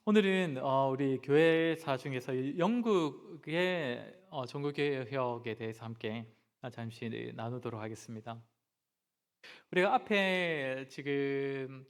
오늘은 우리 교회사 중에서 영국의 종교개혁에 대해서 함께 잠시 나누도록 하겠습니다. 우리가 앞에 지금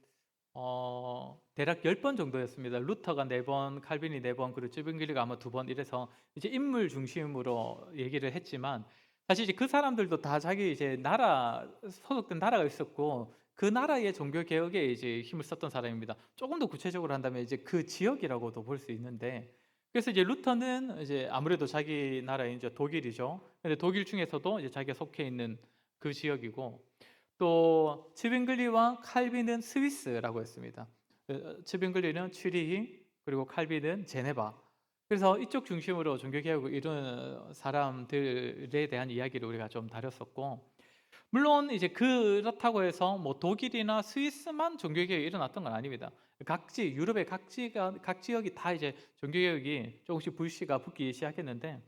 대략 10번 정도였습니다. 루터가 4번, 칼빈이 4번, 그리고 쯔빙글리가 아마 2번 이래서 이제 인물 중심으로 얘기를 했지만, 사실 이제 그 사람들도 다 자기 이제 나라 소속된 나라가 있었고 그 나라의 종교 개혁에 이제 힘을 썼던 사람입니다. 조금 더 구체적으로 한다면 이제 그 지역이라고도 볼 수 있는데, 그래서 이제 루터는 이제 아무래도 자기 나라인 이제 독일이죠. 근데 독일 중에서도 이제 자기가 속해 있는 그 지역이고, 또 츠빙글리와 칼빈은 스위스라고 했습니다. 츠빙글리는 취리히, 그리고 칼빈은 제네바. 그래서 이쪽 중심으로 종교개혁을 이룬 사람들에 대한 이야기를 우리가 좀 다뤘었고, 물론 이제 그렇다고 해서 뭐 독일이나 스위스만 종교개혁이 일어났던 건 아닙니다. 각지 유럽의 각 지역이 다 이제 종교개혁이 조금씩 불씨가 붙기 시작했는데,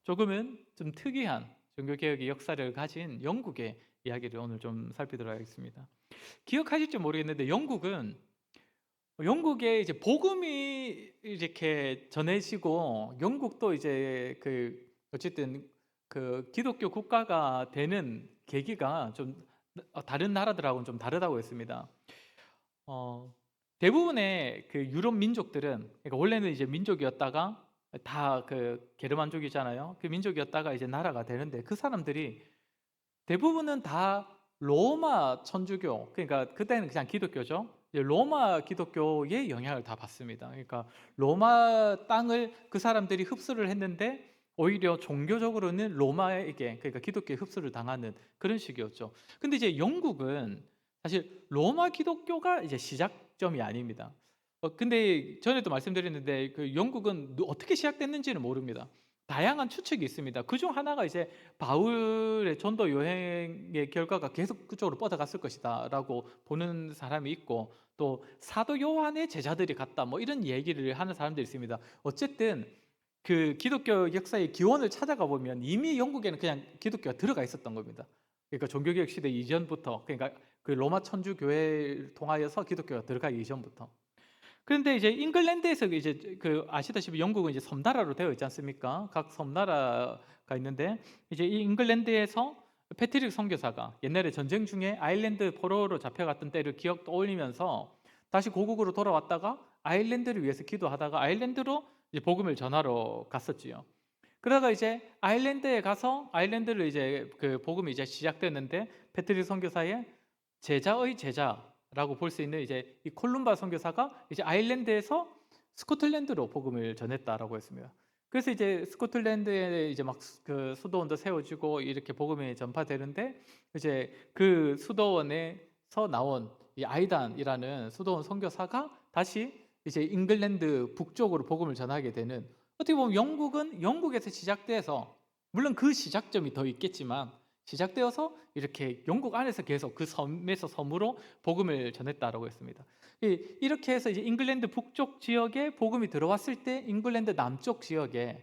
조금은 좀 특이한 종교개혁의 역사를 가진 영국의 이야기를 오늘 좀 살피도록 하겠습니다. 기억하실지 모르겠는데 영국에 이제 복음이 이렇게 전해지고, 영국도 이제 그 어쨌든 그 기독교 국가가 되는 계기가 좀 다른 나라들하고는 좀 다르다고 했습니다. 어, 대부분의 그 유럽 민족들은, 그러니까 원래는 이제 민족이었다가 다 그 게르만족이잖아요. 그 민족이었다가 이제 나라가 되는데, 그 사람들이 대부분은 다 로마 천주교, 그러니까 그때는 그냥 기독교죠. 이제 로마 기독교의 영향을 다 받습니다. 그러니까 로마 땅을 그 사람들이 흡수를 했는데, 오히려 종교적으로는 로마에게, 그러니까 기독교에 흡수를 당하는 그런 식이었죠. 근데 이제 영국은 사실 로마 기독교가 이제 시작점이 아닙니다. 근데 전에도 말씀드렸는데 그 영국은 어떻게 시작됐는지는 모릅니다. 다양한 추측이 있습니다. 그중 하나가 이제 바울의 전도 여행의 결과가 계속 그쪽으로 뻗어갔을 것이다라고 보는 사람이 있고, 또 사도 요한의 제자들이 갔다 뭐 이런 얘기를 하는 사람들이 있습니다. 어쨌든 그 기독교 역사의 기원을 찾아가 보면 이미 영국에는 그냥 기독교가 들어가 있었던 겁니다. 그러니까 종교개혁 시대 이전부터, 그러니까 그 로마 천주 교회를 통하여서 기독교가 들어가기 이전부터. 그런데 이제 잉글랜드에서 이제 그 아시다시피 영국은 이제 섬나라로 되어 있지 않습니까? 각 섬나라가 있는데, 이제 이 잉글랜드에서 패트릭 선교사가 옛날에 전쟁 중에 아일랜드 포로로 잡혀갔던 때를 기억 떠올리면서 다시 고국으로 돌아왔다가 아일랜드를 위해서 기도하다가 아일랜드로 이제 복음을 전하러 갔었지요. 그러다가 이제 아일랜드에 가서 아일랜드를 이제 그 복음이 이제 시작됐는데, 패트릭 선교사의 제자의 제자라고 볼 수 있는 이제 이 콜룸바 선교사가 이제 아일랜드에서 스코틀랜드로 복음을 전했다라고 했습니다. 그래서 이제 스코틀랜드에 이제 막 그 수도원도 세워지고 이렇게 복음이 전파되는데, 이제 그 수도원에서 나온 이 아이단이라는 수도원 선교사가 다시 이제 잉글랜드 북쪽으로 복음을 전하게 되는, 어떻게 보면 영국은 영국에서 시작돼서, 물론 그 시작점이 더 있겠지만 시작되어서 이렇게 영국 안에서 계속 그 섬에서 섬으로 복음을 전했다라고 했습니다. 이렇게 해서 이제 잉글랜드 북쪽 지역에 복음이 들어왔을 때, 잉글랜드 남쪽 지역에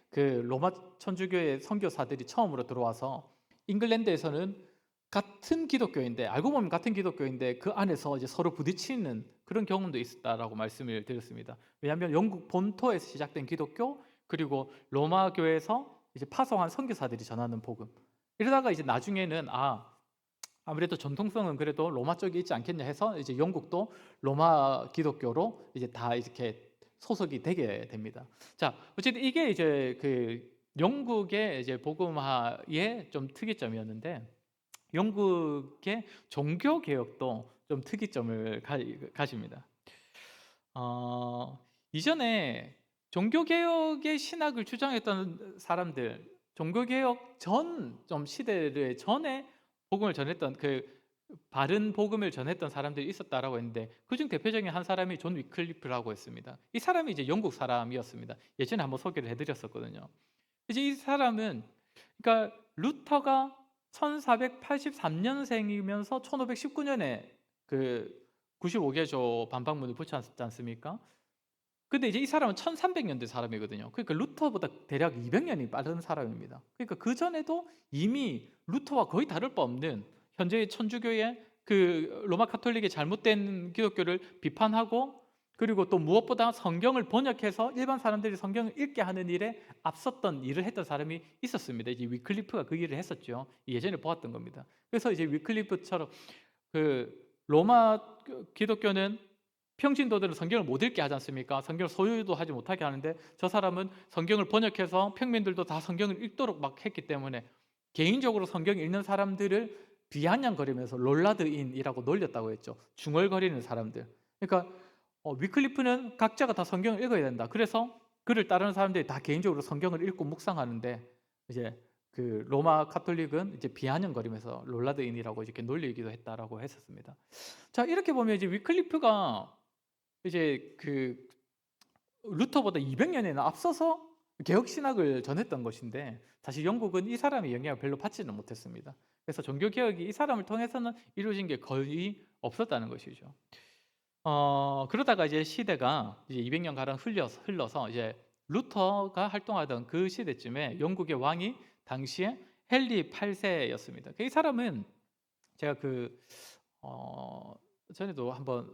그 로마 천주교의 선교사들이 처음으로 들어와서, 잉글랜드에서는 같은 기독교인데, 알고 보면 같은 기독교인데 그 안에서 이제 서로 부딪히는 그런 경험도 있었다라고 말씀을 드렸습니다. 왜냐하면 영국 본토에서 시작된 기독교, 그리고 로마 교회에서 이제 파송한 선교사들이 전하는 복음. 이러다가 이제 나중에는 아무래도 전통성은 그래도 로마 쪽에 있지 않겠냐 해서 이제 영국도 로마 기독교로 이제 다 이렇게 소속이 되게 됩니다. 자, 어쨌든 이게 이제 그 영국의 이제 복음화의 좀 특이점이었는데, 영국의 종교 개혁도 좀 특이점을 가집니다. 어, 이전에 종교개혁의 신학을 주장했던 사람들, 종교개혁 전 좀 시대를 전에 복음을 전했던 그 바른 복음을 전했던 사람들이 있었다라고 했는데, 그중 대표적인 한 사람이 존 위클리프라고 했습니다. 이 사람이 이제 영국 사람이었습니다. 예전에 한번 소개를 해드렸었거든요. 이제 이 사람은, 그러니까 루터가 1483년생이면서 1519년에 그 95개조 반박문을 붙였지 않습니까? 근데 이제 이 사람은 1300년대 사람이거든요. 그러니까 루터보다 대략 200년이 빠른 사람입니다. 그러니까 그 전에도 이미 루터와 거의 다를 바 없는, 현재의 천주교의 그 로마 카톨릭의 잘못된 기독교를 비판하고, 그리고 또 무엇보다 성경을 번역해서 일반 사람들이 성경을 읽게 하는 일에 앞섰던 일을 했던 사람이 있었습니다. 이제 위클리프가 그 일을 했었죠. 예전에 보았던 겁니다. 그래서 이제 위클리프처럼 그 로마 기독교는 평신도들은 성경을 못 읽게 하지 않습니까? 성경을 소유도 하지 못하게 하는데 저 사람은 성경을 번역해서 평민들도 다 성경을 읽도록 막 했기 때문에 개인적으로 성경 읽는 사람들을 비아냥거리면서 롤라드인이라고 놀렸다고 했죠. 중얼거리는 사람들. 그러니까 위클리프는 각자가 다 성경을 읽어야 된다. 그래서 그를 따르는 사람들이 다 개인적으로 성경을 읽고 묵상하는데 이제 그 로마 카톨릭은 이제 비아냥거리면서 롤라드인이라고 이렇게 놀리기도 했다라고 했었습니다. 자, 이렇게 보면 이제 위클리프가 이제 그 루터보다 200년이나 앞서서 개혁 신학을 전했던 것인데 사실 영국은 이 사람의 영향을 별로 받지는 못했습니다. 그래서 종교 개혁이 이 사람을 통해서는 이루어진 게 거의 없었다는 것이죠. 그러다가 이제 시대가 이제 200년 가량 흘러서 이제 루터가 활동하던 그 시대쯤에 영국의 왕이 당시에 헨리 8세였습니다. 이 사람은 제가 전에도 한번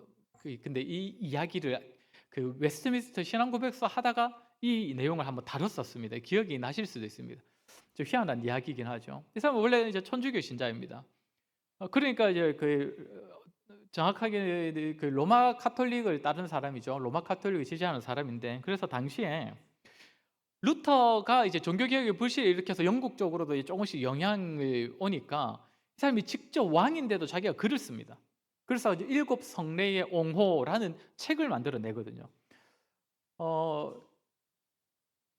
근데 이 이야기를 그 웨스트민스터 신앙고백서 하다가 이 내용을 한번 다뤘었습니다. 기억이 나실 수도 있습니다. 좀 희한한 이야기이긴 하죠. 이 사람은 원래 이제 천주교 신자입니다. 그러니까 이제 정확하게 그 로마 카톨릭을 따르는 사람이죠. 로마 카톨릭을 지지하는 사람인데 그래서 당시에 루터가 이제 종교개혁의 불씨를 일으켜서 영국 쪽으로도 이제 조금씩 영향을 오니까 이 사람이 직접 왕인데도 자기가 글을 씁니다. 그래서 이제 일곱 성례의 옹호라는 책을 만들어내거든요.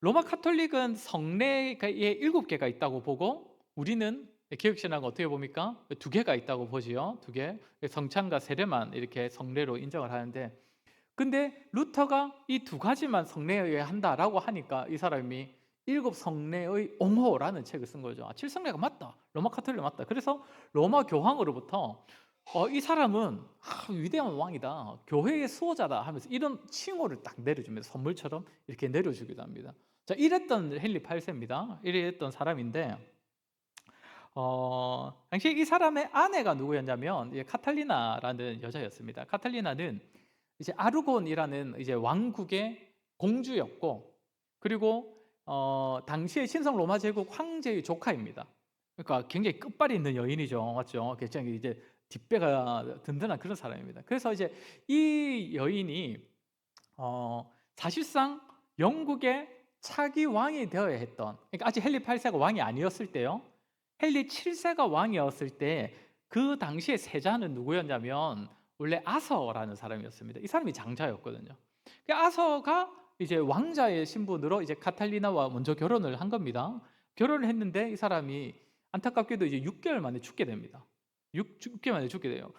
로마 카톨릭은 성례가 7개가 있다고 보고 우리는 개혁신학은 어떻게 봅니까? 2개가 있다고 보지요. 2개. 성찬과 세례만 이렇게 성례로 인정을 하는데 근데 루터가 이 2가지만 성례여야 한다라고 하니까 이 사람이 7성례의 옹호라는 책을 쓴 거죠. 7성례가 맞다. 로마 카톨릭 맞다. 그래서 로마 교황으로부터 이 사람은 위대한 왕이다. 교회의 수호자다 하면서 이런 칭호를 딱 내려주면서 선물처럼 이렇게 내려주기도 합니다. 자, 이랬던 헨리 8세입니다. 이랬던 사람인데 당시 이 사람의 아내가 누구였냐면 카탈리나라는 여자였습니다. 카탈리나는 이제 아르곤이라는 이제 왕국의 공주였고 그리고 당시의 신성 로마 제국 황제의 조카입니다. 그러니까 굉장히 끝발이 있는 여인이죠, 맞죠? 굉장히 이제 뒷배가 든든한 그런 사람입니다. 그래서 이제 이 여인이 사실상 영국의 차기 왕이 되어야 했던, 그러니까 아직 헨리 8세가 왕이 아니었을 때요. 헨리 7세가 왕이었을 때 그 당시의 세자는 누구였냐면 원래 아서라는 사람이었습니다. 이 사람이 장자였거든요. 그 아서가 이제 왕자의 신분으로 이제 카탈리나와 먼저 결혼을 한 겁니다. 결혼을 했는데 이 사람이 안타깝게도 이제 6개월 만에 죽게 됩니다. 6개월 만에 죽게 돼요.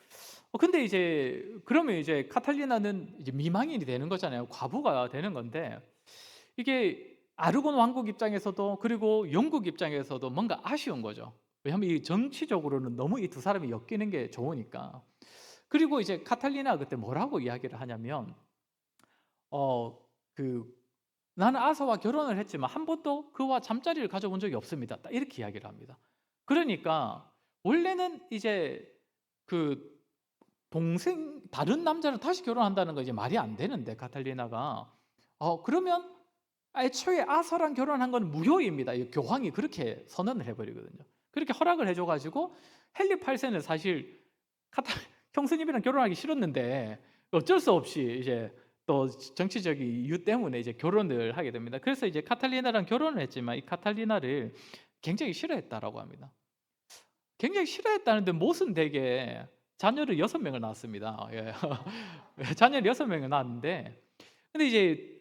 근데 이제 그러면 이제 카탈리나는 이제 미망인이 되는 거잖아요. 과부가 되는 건데 이게 아르곤 왕국 입장에서도 그리고 영국 입장에서도 뭔가 아쉬운 거죠. 왜냐하면 이 정치적으로는 너무 이 두 사람이 엮이는 게 좋으니까. 그리고 이제 카탈리나 그때 뭐라고 이야기를 하냐면 나는 아서와 결혼을 했지만 한 번도 그와 잠자리를 가져본 적이 없습니다. 딱 이렇게 이야기를 합니다. 그러니까 원래는 이제 그 동생 다른 남자를 다시 결혼한다는 거 이제 말이 안 되는데 카탈리나가 그러면 애초에 아서랑 결혼한 건 무효입니다. 교황이 그렇게 선언을 해버리거든요. 그렇게 허락을 해줘가지고 헨리 8세는 사실 형수님이랑 결혼하기 싫었는데 어쩔 수 없이 이제 또 정치적인 이유 때문에 이제 결혼을 하게 됩니다. 그래서 이제 카탈리나랑 결혼을 했지만 이 카탈리나를 굉장히 싫어했다라고 합니다. 굉장히 싫어했다는데 못은 되게 자녀를 6명을 낳았습니다. 예. 자녀를 6명을 낳았는데 근데 이제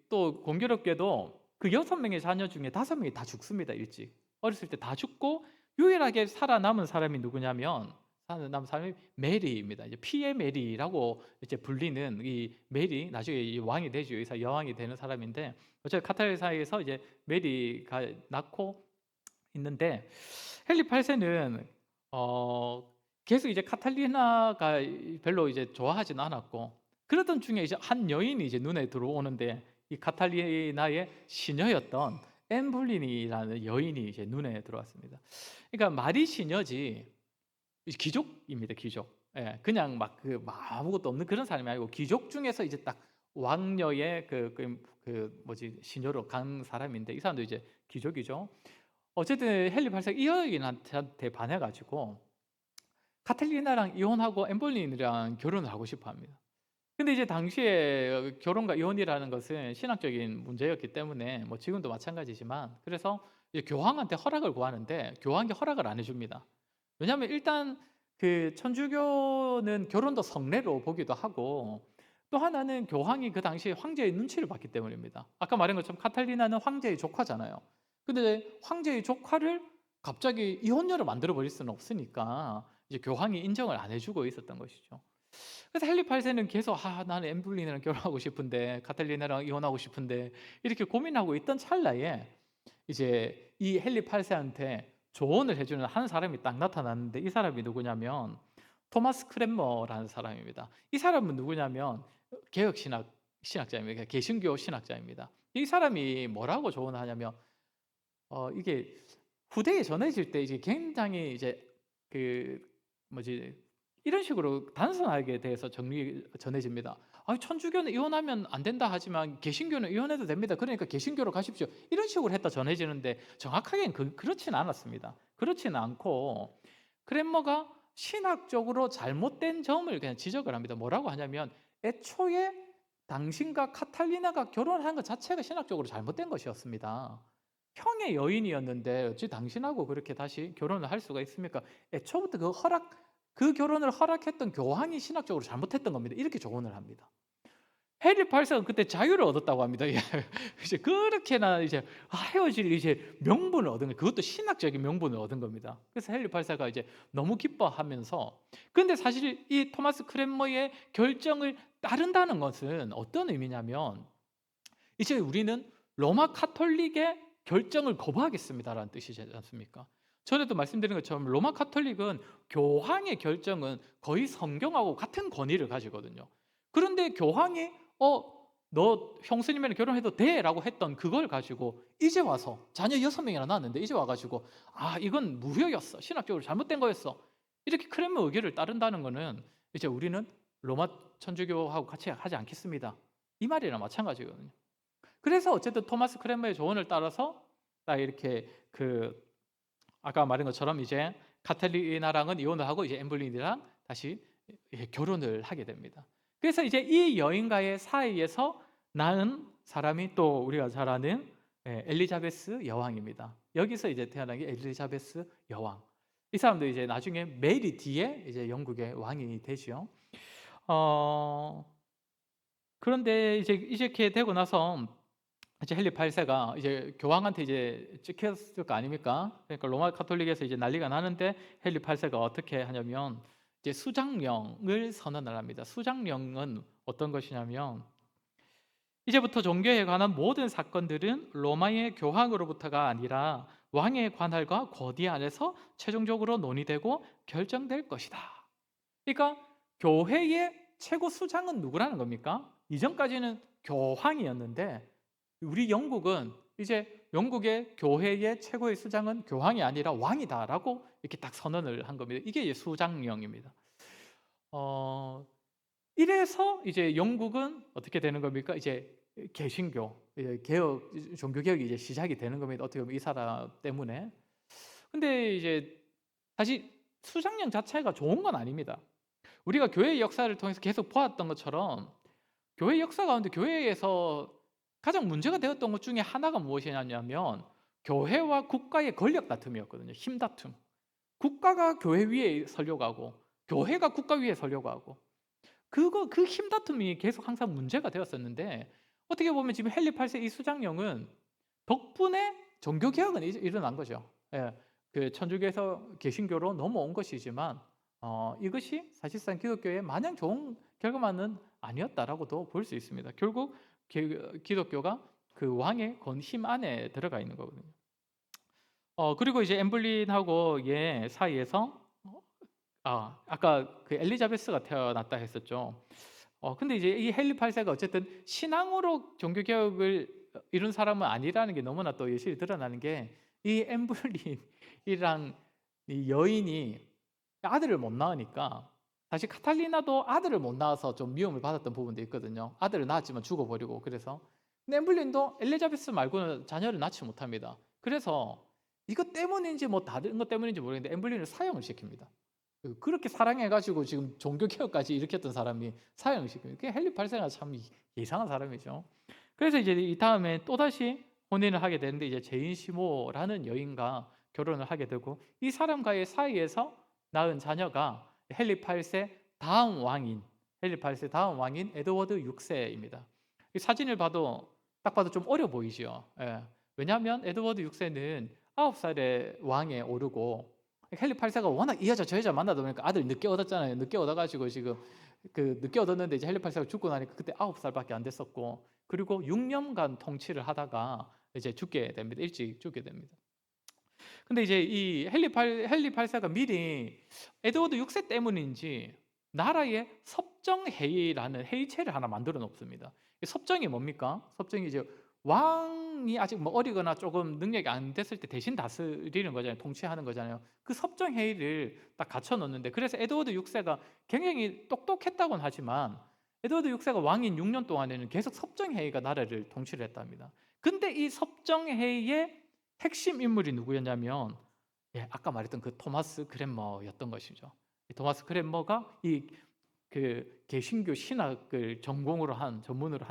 또 공교롭게도 그 6명의 자녀 중에 5명이 다 죽습니다. 일찍 어렸을 때 다 죽고 유일하게 살아남은 사람이 누구냐면 살아남은 사람이 메리입니다. 이제 피의 메리라고 이제 불리는 이 메리 나중에 이 왕이 되죠. 여기서 여왕이 되는 사람인데 어차피 카타르 사이에서 이제 메리가 낳고 있는데 헨리 8세는 계속 이제 카탈리나가 별로 이제 좋아하진 않았고 그러던 중에 이제 한 여인이 이제 눈에 들어오는데 이 카탈리나의 시녀였던 엠블린이라는 여인이 이제 눈에 들어왔습니다. 그러니까 말이 시녀지 기족입니다, 기족. 예, 그냥 막 아무것도 없는 그런 사람이 아니고 귀족 중에서 이제 딱 왕녀의 뭐지 시녀로 간 사람인데 이 사람도 이제 귀족이죠. 어쨌든 헨리 8세가 이 여인한테 반해 가지고 카탈리나랑 이혼하고 엠볼린이랑 결혼을 하고 싶어 합니다. 근데 이제 당시에 결혼과 이혼이라는 것은 신학적인 문제였기 때문에 뭐 지금도 마찬가지지만 그래서 이제 교황한테 허락을 구하는데 교황이 허락을 안 해줍니다. 왜냐하면 일단 그 천주교는 결혼도 성례로 보기도 하고 또 하나는 교황이 그 당시에 황제의 눈치를 봤기 때문입니다. 아까 말한 것처럼 카탈리나는 황제의 조카잖아요. 근데 황제의 조카를 갑자기 이혼녀를 만들어 버릴 수는 없으니까 이제 교황이 인정을 안 해주고 있었던 것이죠. 그래서 헨리 8세는 계속 나는 엠블린이랑 결혼하고 싶은데 카탈리나랑 이혼하고 싶은데 이렇게 고민하고 있던 찰나에 이제 이 헨리 8세한테 조언을 해주는 한 사람이 딱 나타났는데 이 사람이 누구냐면 토마스 크랜머라는 사람입니다. 이 사람은 누구냐면 개혁 신학자입니다. 개신교 신학자입니다. 이 사람이 뭐라고 조언을 하냐면 이게 후대에 전해질 때 이제 굉장히 이제 그 뭐지 이런 식으로 단순하게 대해서 전해집니다. 천주교는 이혼하면 안 된다 하지만 개신교는 이혼해도 됩니다. 그러니까 개신교로 가십시오. 이런 식으로 했다 전해지는데 정확하게는 그렇지는 않았습니다. 그렇지는 않고 크랜머가 신학적으로 잘못된 점을 그냥 지적을 합니다. 뭐라고 하냐면 애초에 당신과 카탈리나가 결혼한 것 자체가 신학적으로 잘못된 것이었습니다. 형의 여인이었는데 어찌 당신하고 그렇게 다시 결혼을 할 수가 있습니까? 애초부터 그 결혼을 허락했던 교황이 신학적으로 잘못했던 겁니다. 이렇게 조언을 합니다. 헨리 8세가 그때 자유를 얻었다고 합니다. 예. 이제 그렇게나 이제 헤어질 이제 명분을 얻은 거예요. 그것도 신학적인 명분을 얻은 겁니다. 그래서 헨리 8세가 이제 너무 기뻐하면서 근데 사실 이 토마스 크랜머의 결정을 따른다는 것은 어떤 의미냐면 이제 우리는 로마 카톨릭의 결정을 거부하겠습니다라는 뜻이지 않습니까? 전에도 말씀드린 것처럼 로마 카톨릭은 교황의 결정은 거의 성경하고 같은 권위를 가지거든요. 그런데 교황이 너 형수님이랑 결혼해도 돼라고 했던 그걸 가지고 이제 와서 자녀 6명이나 낳았는데 이제 와가지고 이건 무효였어. 신학적으로 잘못된 거였어. 이렇게 크렘의 의견을 따른다는 거는 이제 우리는 로마 천주교하고 같이 하지 않겠습니다. 이 말이랑 마찬가지거든요. 그래서 어쨌든 토마스 크랜머의 조언을 따라서 딱 이렇게 아까 말한 것처럼 이제 카탈리나랑은 이혼을 하고 이제 엠블린이랑 다시 결혼을 하게 됩니다. 그래서 이제 이 여인과의 사이에서 낳은 사람이 또 우리가 잘 아는 엘리자베스 여왕입니다. 여기서 이제 태어난 게 엘리자베스 여왕. 이 사람도 이제 나중에 메리 뒤에 이제 영국의 왕이 되죠. 그런데 이제 이렇게 되고 나서 이제 헨리 8세가 이제 교황한테 이제 찍혔을 거 아닙니까? 그러니까 로마 카톨릭에서 이제 난리가 나는데 헨리 8세가 어떻게 하냐면 이제 수장령을 선언을 합니다. 수장령은 어떤 것이냐면 이제부터 종교에 관한 모든 사건들은 로마의 교황으로부터가 아니라 왕의 관할과 권위 안에서 최종적으로 논의되고 결정될 것이다. 그러니까 교회의 최고 수장은 누구라는 겁니까? 이전까지는 교황이었는데 우리 영국은 이제 영국의 교회의 최고의 수장은 교황이 아니라 왕이다라고 이렇게 딱 선언을 한 겁니다. 이게 이제 수장령입니다. 이래서 이제 영국은 어떻게 되는 겁니까? 이제 개신교, 개혁, 종교 개혁이 이제 시작이 되는 겁니다. 어떻게 보면 이 사람 때문에. 근데 이제 사실 수장령 자체가 좋은 건 아닙니다. 우리가 교회의 역사를 통해서 계속 보았던 것처럼 교회 역사 가운데 교회에서 가장 문제가 되었던 것 중에 하나가 무엇이냐면 교회와 국가의 권력 다툼이었거든요. 힘 다툼. 국가가 교회 위에 서려고 하고 교회가 국가 위에 서려고 하고 그 힘 다툼이 계속 항상 문제가 되었었는데 어떻게 보면 지금 헨리 8세 이 수장령은 덕분에 종교 개혁은 일어난 거죠. 예, 그 천주교에서 개신교로 넘어온 것이지만 이것이 사실상 기독교의 마냥 좋은 결과만은 아니었다라고도 볼 수 있습니다. 결국 기독교가 그 왕의 힘 안에 들어가 있는 거거든요. 그리고 이제 엠블린하고 얘 사이에서 아까 그 엘리자베스가 태어났다 했었죠. 근데 이제 이 헨리 8세가 어쨌든 신앙으로 종교 개혁을 이룬 사람은 아니라는 게 너무나 또 여실히 드러나는 게 이 엠블린이랑 이 여인이 아들을 못 낳으니까 사실 카탈리나도 아들을 못 낳아서 좀 미움을 받았던 부분도 있거든요. 아들을 낳았지만 죽어버리고 그래서. 근데 엠블린도 엘리자베스 말고는 자녀를 낳지 못합니다. 그래서 이것 때문인지 뭐 다른 것 때문인지 모르겠는데 엠블린을 사형을 시킵니다. 그렇게 사랑해가지고 지금 종교개혁까지 일으켰던 사람이 사형을 시킵니다. 그게 헨리 8세가 참 이상한 사람이죠. 그래서 이제 이 다음에 또다시 혼인을 하게 되는데 이제 제인 시모라는 여인과 결혼을 하게 되고 이 사람과의 사이에서 낳은 자녀가 헨리 8세 다음 왕인 헨리 8세 다음 왕인 에드워드 6세입니다. 이 사진을 봐도 딱 봐도 좀 어려 보이죠. 예. 왜냐하면 에드워드 6세는 9살에 왕에 오르고 헨리 8세가 워낙 이 여자 저 여자 만나다 보니까 아들 늦게 얻었잖아요. 늦게 얻어가지고 지금 늦게 얻었는데 이제 헨리 8세가 죽고 나니까 그때 9살밖에 안 됐었고 그리고 6년간 통치를 하다가 이제 죽게 됩니다. 일찍 죽게 됩니다. 근데 이제 이 헨리 8세가 미리 에드워드 6세 때문인지 나라에 섭정회의라는 회의체를 하나 만들어 놓습니다. 이 섭정이 뭡니까? 섭정이 이제 왕이 아직 뭐 어리거나 조금 능력이 안 됐을 때 대신 다스리는 거잖아요. 통치하는 거잖아요. 그 섭정회의를 딱 갖춰 놓는데 그래서 에드워드 6세가 굉장히 똑똑했다고는 하지만 에드워드 6세가 왕인 6년 동안에는 계속 섭정회의가 나라를 통치를 했답니다. 근데 이 섭정회의의 핵심 인물이 누구였냐면 아까 말했던 그 토마스 그랜머였던 것이죠. 이 토마스 그랜머가 개신교 신학을 전문으로 한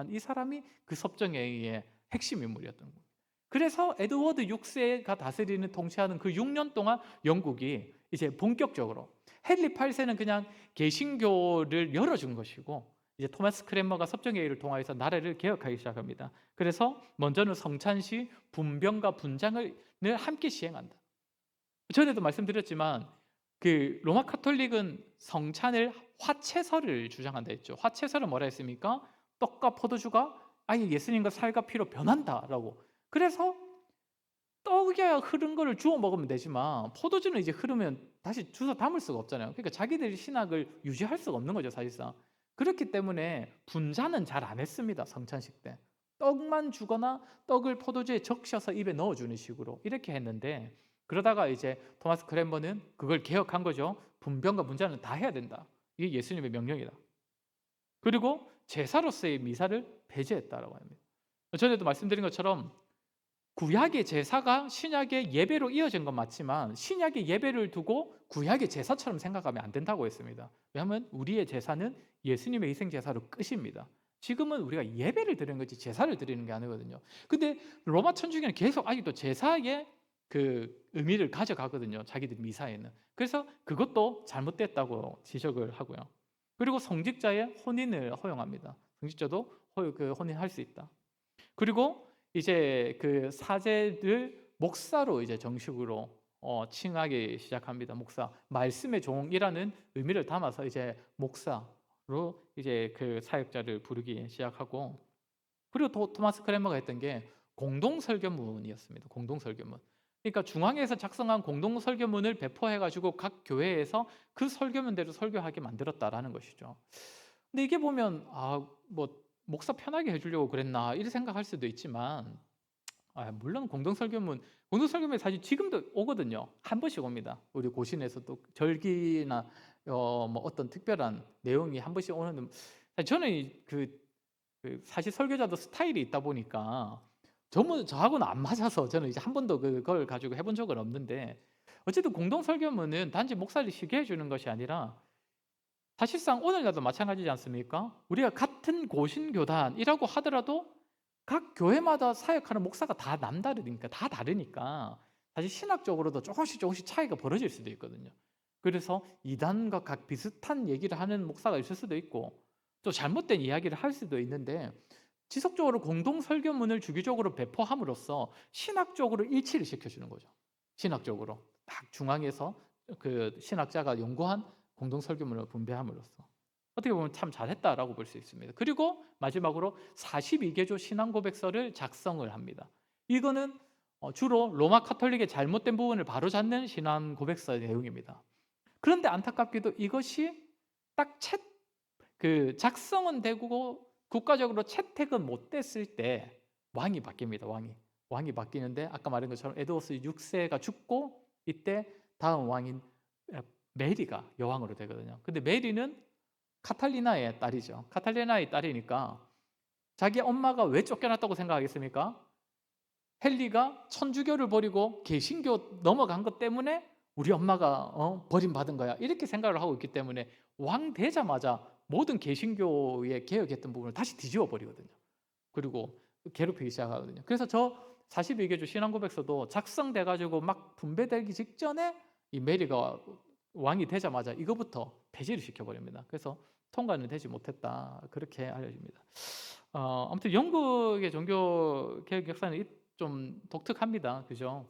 이 사람이 그 섭정회의의 핵심 인물이었던 거예요. 그래서 에드워드 6세가 다스리는 통치하는 그 6년 동안 영국이 이제 본격적으로 헨리 8세는 그냥 개신교를 열어준 것이고 이제 토마스 크랜머가 섭정회의를 통하여서 나라를 개혁하기 시작합니다. 그래서 먼저는 성찬시 분병과 분장을 함께 시행한다. 전에도 말씀드렸지만 그 로마 카톨릭은 성찬을 화채설을 주장한다 했죠. 화채설은 뭐라 했습니까? 떡과 포도주가 아예 예수님과 살과 피로 변한다라고. 그래서 떡이야 흐른 거를 주워 먹으면 되지만 포도주는 이제 흐르면 다시 주워 담을 수가 없잖아요. 그러니까 자기들이 신학을 유지할 수가 없는 거죠, 사실상. 그렇기 때문에 분자는 잘 안 했습니다, 성찬식 때. 떡만 주거나 떡을 포도주에 적셔서 입에 넣어주는 식으로 이렇게 했는데 그러다가 이제 토마스 크랜머는 그걸 개혁한 거죠. 분병과 분자는 다 해야 된다. 이게 예수님의 명령이다. 그리고 제사로서의 미사를 폐지했다라고 합니다. 전에도 말씀드린 것처럼 구약의 제사가 신약의 예배로 이어진 건 맞지만 신약의 예배를 두고 구약의 제사처럼 생각하면 안 된다고 했습니다. 왜냐하면 우리의 제사는 예수님의 희생 제사로 끝입니다. 지금은 우리가 예배를 드리는 거지 제사를 드리는 게 아니거든요. 근데 로마 천주교는 계속 아직도 제사의 그 의미를 가져가거든요. 자기들 미사에는. 그래서 그것도 잘못됐다고 지적을 하고요. 그리고 성직자의 혼인을 허용합니다. 성직자도 혼인할 수 있다. 그리고 이제 그 사제를 목사로 이제 정식으로 칭하기 시작합니다. 목사, 말씀의 종이라는 의미를 담아서 이제 목사로 이제 그 사역자를 부르기 시작하고 그리고 또 토마스 크레머가 했던 게 공동설교문이었습니다. 공동설교문. 그러니까 중앙에서 작성한 공동설교문을 배포해가지고 각 교회에서 그 설교문대로 설교하게 만들었다라는 것이죠. 근데 이게 보면 뭐 목사 편하게 해주려고 그랬나 이렇게 생각할 수도 있지만 물론 공동설교문 사실 지금도 오거든요. 한 번씩 옵니다. 우리 고신에서도 절기나 뭐 어떤 특별한 내용이 한 번씩 오는. 저는 사실 설교자도 스타일이 있다 보니까 저하고는 안 맞아서 저는 이제 한 번도 그걸 가지고 해본 적은 없는데 어쨌든 공동설교문은 단지 목사를 쉬게 해주는 것이 아니라 사실상 오늘날도 마찬가지지 않습니까? 우리가 같은 고신교단이라고 하더라도 각 교회마다 사역하는 목사가 다 남다르니까 다 다르니까 사실 신학적으로도 조금씩 차이가 벌어질 수도 있거든요. 그래서 이단과 각 비슷한 얘기를 하는 목사가 있을 수도 있고 또 잘못된 이야기를 할 수도 있는데 지속적으로 공동설교문을 주기적으로 배포함으로써 신학적으로 일치를 시켜주는 거죠. 신학적으로 딱 중앙에서 그 신학자가 연구한 공동설교문을 분배함으로써 어떻게 보면 참 잘했다라고 볼 수 있습니다. 그리고 마지막으로 42개조 신앙고백서를 작성을 합니다. 이거는 주로 로마 카톨릭의 잘못된 부분을 바로잡는 신앙고백서의 내용입니다. 그런데 안타깝게도 이것이 딱 작성은 되고 국가적으로 채택은 못 됐을 때 왕이 바뀝니다. 왕이 바뀌는데 아까 말한 것처럼 에드워드 6세가 죽고 이때 다음 왕인 메리가 여왕으로 되거든요. 근데 메리는 카탈리나의 딸이죠. 카탈리나의 딸이니까 자기 엄마가 왜 쫓겨났다고 생각하겠습니까? 헨리가 천주교를 버리고 개신교 넘어간 것 때문에 우리 엄마가 버림받은 거야, 이렇게 생각을 하고 있기 때문에 왕 되자마자 모든 개신교에 개혁했던 부분을 다시 뒤집어 버리거든요. 그리고 괴롭히기 시작하거든요. 그래서 저 42개조 신앙고백서도 작성돼 가지고 막 분배되기 직전에 이 메리가 왕이 되자마자 이거부터 폐지를 시켜버립니다. 그래서 통과는 되지 못했다, 그렇게 알려집니다. 아무튼 영국의 종교 개혁 역사는 좀 독특합니다. 그죠?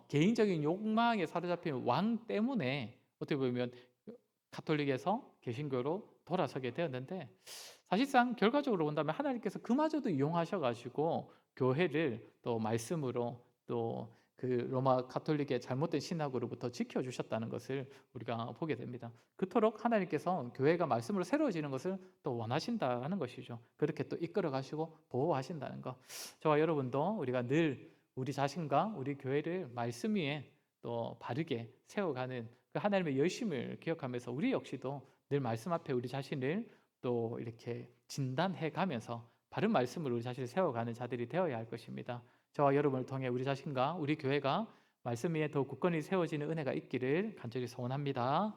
개인적인 욕망에 사로잡힌 왕 때문에 어떻게 보면 가톨릭에서 개신교로 돌아서게 되었는데, 사실상 결과적으로 본다면 하나님께서 그마저도 이용하셔가지고 교회를 또 말씀으로 또 그 로마 가톨릭의 잘못된 신학으로부터 지켜주셨다는 것을 우리가 보게 됩니다. 그토록 하나님께서 교회가 말씀으로 새로워지는 것을 또 원하신다는 것이죠. 그렇게 또 이끌어 가시고 보호하신다는 것. 저와 여러분도 우리가 늘 우리 자신과 우리 교회를 말씀 위에 또 바르게 세워가는 그 하나님의 열심을 기억하면서 우리 역시도 늘 말씀 앞에 우리 자신을 또 이렇게 진단해 가면서 바른 말씀으로 우리 자신을 세워가는 자들이 되어야 할 것입니다. 저와 여러분을 통해 우리 자신과 우리 교회가 말씀 위에 더 굳건히 세워지는 은혜가 있기를 간절히 소원합니다.